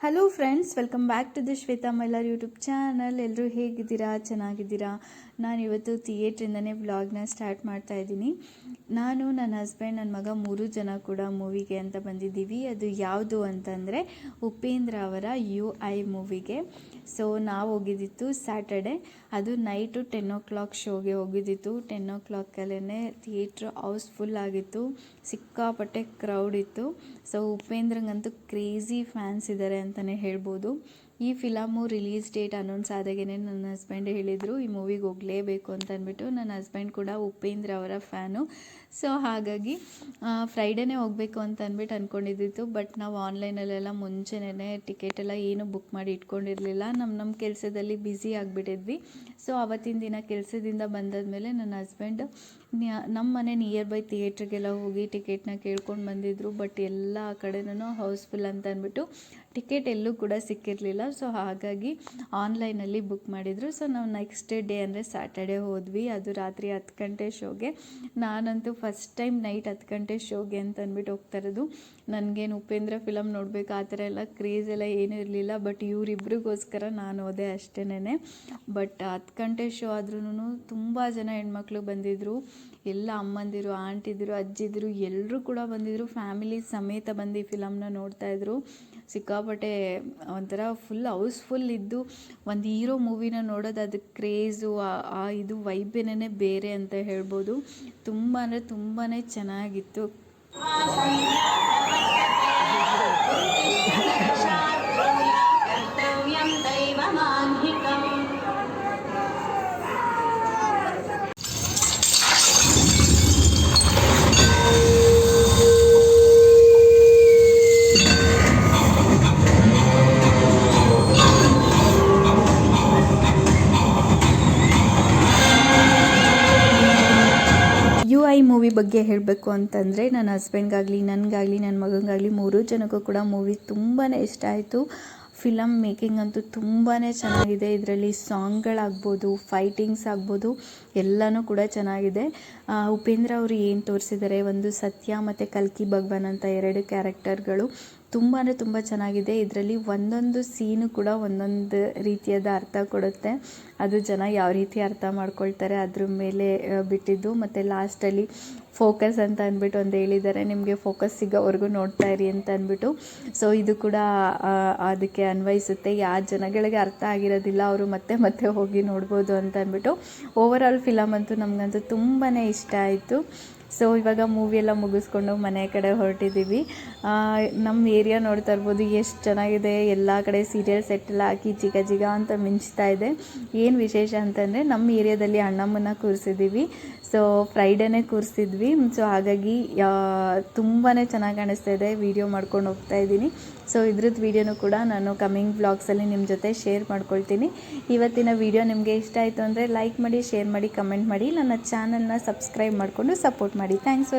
Hello friends, welcome back to the Shweta Mylar YouTube channel. ಎಲ್ಲರೂ ಹೇಗಿದ್ದೀರಾ? ಚೆನ್ನಾಗಿದ್ದೀರಾ? ನಾನು ಇವತ್ತು ಥಿಯೇಟ್ರಿಂದನೇ ವ್ಲಾಗ್ನ ಸ್ಟಾರ್ಟ್ ಮಾಡ್ತಾ ಇದ್ದೀನಿ. ನಾನು, ನನ್ನ ಹಸ್ಬೆಂಡ್, ನನ್ನ ಮಗ 3 ಜನ ಕೂಡ ಮೂವಿಗೆ ಅಂತ ಬಂದಿದ್ದೀವಿ. ಅದು ಯಾವುದು ಅಂತಂದರೆ ಉಪೇಂದ್ರ ಅವರ UI ಮೂವಿಗೆ. ಸೊ ನಾವು ಹೋಗಿದ್ದಿತ್ತು ಸ್ಯಾಟರ್ಡೆ. ಅದು ನೈಟು 10 o'clock ಶೋಗೆ ಹೋಗಿದ್ದಿತ್ತು. 10 o'clockಲ್ಲೇ ಥಿಯೇಟ್ರ್ ಹೌಸ್ಫುಲ್ ಆಗಿತ್ತು. ಸಿಕ್ಕಾಪಟ್ಟೆ ಕ್ರೌಡ್ ಇತ್ತು. ಸೊ ಉಪೇಂದ್ರಂಗಂತೂ ಕ್ರೇಜಿ ಫ್ಯಾನ್ಸ್ ಇದ್ದಾರೆ ಅಂತಲೇ ಹೇಳ್ಬೋದು. ಈ ಫಿಲಮು ರಿಲೀಸ್ ಡೇಟ್ ಅನೌನ್ಸ್ ಆದಾಗೇ ನನ್ನ ಹಸ್ಬೆಂಡ್ ಹೇಳಿದರು ಈ ಮೂವಿಗೆ ಹೋಗಲೇಬೇಕು ಅಂತ ಅಂದ್ಬಿಟ್ಟು. ನನ್ನ ಹಸ್ಬೆಂಡ್ ಕೂಡ ಉಪೇಂದ್ರ ಅವರ ಫ್ಯಾನು. ಸೊ ಹಾಗಾಗಿ ಫ್ರೈಡೇನೇ ಹೋಗಬೇಕು ಅಂತ ಅಂದ್ಬಿಟ್ಟು ಅಂದ್ಕೊಂಡಿದ್ದಿತ್ತು. ಬಟ್ ನಾವು ಆನ್ಲೈನಲ್ಲೆಲ್ಲ ಮುಂಚೆನೇ ಟಿಕೆಟ್ ಎಲ್ಲ ಏನು ಬುಕ್ ಮಾಡಿ ಇಟ್ಕೊಂಡಿರಲಿಲ್ಲ. ನಮ್ಮ ಕೆಲಸದಲ್ಲಿ ಬ್ಯುಸಿ ಆಗಿಬಿಟ್ಟಿದ್ವಿ. ಸೊ ಆವತ್ತಿನ ದಿನ ಕೆಲಸದಿಂದ ಬಂದಾದಮೇಲೆ ನನ್ನ ಹಸ್ಬೆಂಡ್ ನಮ್ಮ ಮನೆ ನಿಯರ್ ಬೈ ಥಿಯೇಟ್ರಿಗೆಲ್ಲ ಹೋಗಿ ಟಿಕೆಟ್ನ ಕೇಳ್ಕೊಂಡು ಬಂದಿದ್ದರು. ಬಟ್ ಎಲ್ಲ ಕಡೆನೂ ಹೌಸ್ಫುಲ್ ಅಂತ ಅಂದ್ಬಿಟ್ಟು ಟಿಕೆಟ್ ಎಲ್ಲೂ ಕೂಡ ಸಿಕ್ಕಿರಲಿಲ್ಲ. ಸೊ ಹಾಗಾಗಿ ಆನ್ಲೈನಲ್ಲಿ ಬುಕ್ ಮಾಡಿದರು. ಸೊ ನಾವು ನೆಕ್ಸ್ಟ್ ಡೇ ಅಂದರೆ ಸ್ಯಾಟರ್ಡೆ ಹೋದ್ವಿ. ಅದು ರಾತ್ರಿ 10 ಗಂಟೆ ಶೋಗೆ. ನಾನಂತೂ ಫಸ್ಟ್ ಟೈಮ್ ನೈಟ್ 10 ಗಂಟೆ ಶೋಗೆ ಅಂತ ಅಂದ್ಬಿಟ್ಟು ಹೋಗ್ತಾ ಇರೋದು. ನನಗೇನು ಉಪೇಂದ್ರ ಫಿಲಮ್ ನೋಡಬೇಕು ಆ ಥರ ಎಲ್ಲ ಕ್ರೇಜ್ ಎಲ್ಲ ಏನೂ ಇರಲಿಲ್ಲ. ಬಟ್ ಇವರಿಬ್ರಿಗೋಸ್ಕರ ನಾನು ಹೋದೆ ಅಷ್ಟೇನೆ. ಬಟ್ 10 ಗಂಟೆ ಶೋ ಆದ್ರೂ ತುಂಬ ಜನ ಹೆಣ್ಮಕ್ಳು ಬಂದಿದ್ದರು. ಎಲ್ಲ ಅಮ್ಮಂದಿರು, ಆಂಟಿದಿರು, ಅಜ್ಜಿದಿರು ಎಲ್ಲರೂ ಕೂಡ ಬಂದಿದ್ದರು. ಫ್ಯಾಮಿಲಿ ಸಮೇತ ಬಂದು ಈ ಫಿಲಮ್ನ ನೋಡ್ತಾಯಿದ್ರು. ಸಿಕ್ಕಾಪಟ್ಟೆ ಒಂಥರ ಫುಲ್ ಹೌಸ್ಫುಲ್ ಇದ್ದು ಒಂದು ಹೀರೋ ಮೂವಿನ ನೋಡೋದು, ಅದಕ್ಕೆ ಕ್ರೇಜು ಇದು ವೈಬೇನೇ ಬೇರೆ ಅಂತ ಹೇಳ್ಬೋದು. ತುಂಬ ಅಂದರೆ ತುಂಬಾ ಚೆನ್ನಾಗಿತ್ತು. UI ಮೂವಿ ಬಗ್ಗೆ ಹೇಳಬೇಕು ಅಂತಂದರೆ ನನ್ನ ಹಸ್ಬೆಂಡ್ಗಾಗಲಿ, ನನಗಾಗಲಿ, ನನ್ನ ಮಗನಿಗಾಗಲಿ 3 ಜನಕ್ಕೂ ಕೂಡ ಮೂವಿ ತುಂಬಾ ಇಷ್ಟ ಆಯಿತು. ಫಿಲಮ್ ಮೇಕಿಂಗ್ ಅಂತೂ ತುಂಬಾ ಚೆನ್ನಾಗಿದೆ. ಇದರಲ್ಲಿ ಸಾಂಗ್ಗಳಾಗ್ಬೋದು, ಫೈಟಿಂಗ್ಸ್ ಆಗ್ಬೋದು, ಎಲ್ಲನೂ ಕೂಡ ಚೆನ್ನಾಗಿದೆ. ಉಪೇಂದ್ರ ಅವರು ಏನು ತೋರಿಸಿದ್ದಾರೆ, ಒಂದು ಸತ್ಯ ಮತ್ತು ಕಲ್ಕಿ ಭಗವಾನ್ ಅಂತ 2 ಕ್ಯಾರೆಕ್ಟರ್ಗಳು ತುಂಬ ಅಂದರೆ ತುಂಬ ಚೆನ್ನಾಗಿದೆ. ಇದರಲ್ಲಿ ಒಂದೊಂದು ಸೀನು ಕೂಡ ಒಂದೊಂದು ರೀತಿಯಾದ ಅರ್ಥ ಕೊಡುತ್ತೆ. ಅದು ಜನ ಯಾವ ರೀತಿ ಅರ್ಥ ಮಾಡ್ಕೊಳ್ತಾರೆ ಅದ್ರ ಮೇಲೆ ಬಿಟ್ಟಿದ್ದು. ಮತ್ತು ಲಾಸ್ಟಲ್ಲಿ ಫೋಕಸ್ ಅಂತ ಅಂದ್ಬಿಟ್ಟು ಒಂದು ಹೇಳಿದ್ದಾರೆ, ನಿಮಗೆ ಫೋಕಸ್ ಸಿಗೋವರೆಗೂ ನೋಡ್ತಾ ಇರಿ ಅಂತ ಅಂದ್ಬಿಟ್ಟು. ಸೊ ಇದು ಕೂಡ ಅದಕ್ಕೆ ಅನ್ವಯಿಸುತ್ತೆ. ಯಾವ ಜನಗಳಿಗೆ ಅರ್ಥ ಆಗಿರೋದಿಲ್ಲ ಅವರು ಮತ್ತೆ ಹೋಗಿ ನೋಡ್ಬೋದು ಅಂತ ಅಂದ್ಬಿಟ್ಟು. ಓವರಾಲ್ ಫಿಲಮ್ ಅಂತೂ ನಮಗಂತೂ ತುಂಬಾ ಇಷ್ಟ ಆಯಿತು. ಸೊ ಇವಾಗ ಮೂವಿ ಎಲ್ಲ ಮುಗಿಸ್ಕೊಂಡು ಮನೆ ಕಡೆ ಹೊರಟಿದ್ದೀವಿ. ನಮ್ಮ ಏರಿಯಾ ನೋಡ್ತಾ ಇರ್ಬೋದು ಎಷ್ಟು ಚೆನ್ನಾಗಿದೆ. ಎಲ್ಲ ಕಡೆ ಸೀರಿಯಲ್ ಸೆಟ್ ಎಲ್ಲ ಹಾಕಿ ಜಿಗ ಅಂತ ಮಿಂಚ್ತಾ ಇದೆ. ಏನು ವಿಶೇಷ ಅಂತಂದರೆ ನಮ್ಮ ಏರಿಯಾದಲ್ಲಿ ಅಣ್ಣಮ್ಮನ ಕೂರಿಸಿದ್ದೀವಿ. ಸೊ ಫ್ರೈಡೇನೇ ಕೂರಿಸಿದ್ವಿ. ಸೊ ಹಾಗಾಗಿ ತುಂಬಾ ಚೆನ್ನಾಗಿ ಕಾಣಿಸ್ತಾ ಇದೆ. ವಿಡಿಯೋ ಮಾಡ್ಕೊಂಡು ಹೋಗ್ತಾ ಇದ್ದೀನಿ. ಸೊ ಇದ್ರದ್ದು ವೀಡಿಯೋನು ಕೂಡ ನಾನು ಕಮಿಂಗ್ ವ್ಲಾಗ್ಸಲ್ಲಿ ನಿಮ್ಮ ಜೊತೆ ಶೇರ್ ಮಾಡ್ಕೊಳ್ತೀನಿ. ಇವತ್ತಿನ ವಿಡಿಯೋ ನಿಮಗೆ ಇಷ್ಟ ಆಯಿತು ಅಂದರೆ ಲೈಕ್ ಮಾಡಿ, ಶೇರ್ ಮಾಡಿ, ಕಮೆಂಟ್ ಮಾಡಿ, ನನ್ನ ಚಾನಲ್ನ ಸಬ್ಸ್ಕ್ರೈಬ್ ಮಾಡಿಕೊಂಡು ಸಪೋರ್ಟ್ ಮಾಡಿ. Thanks for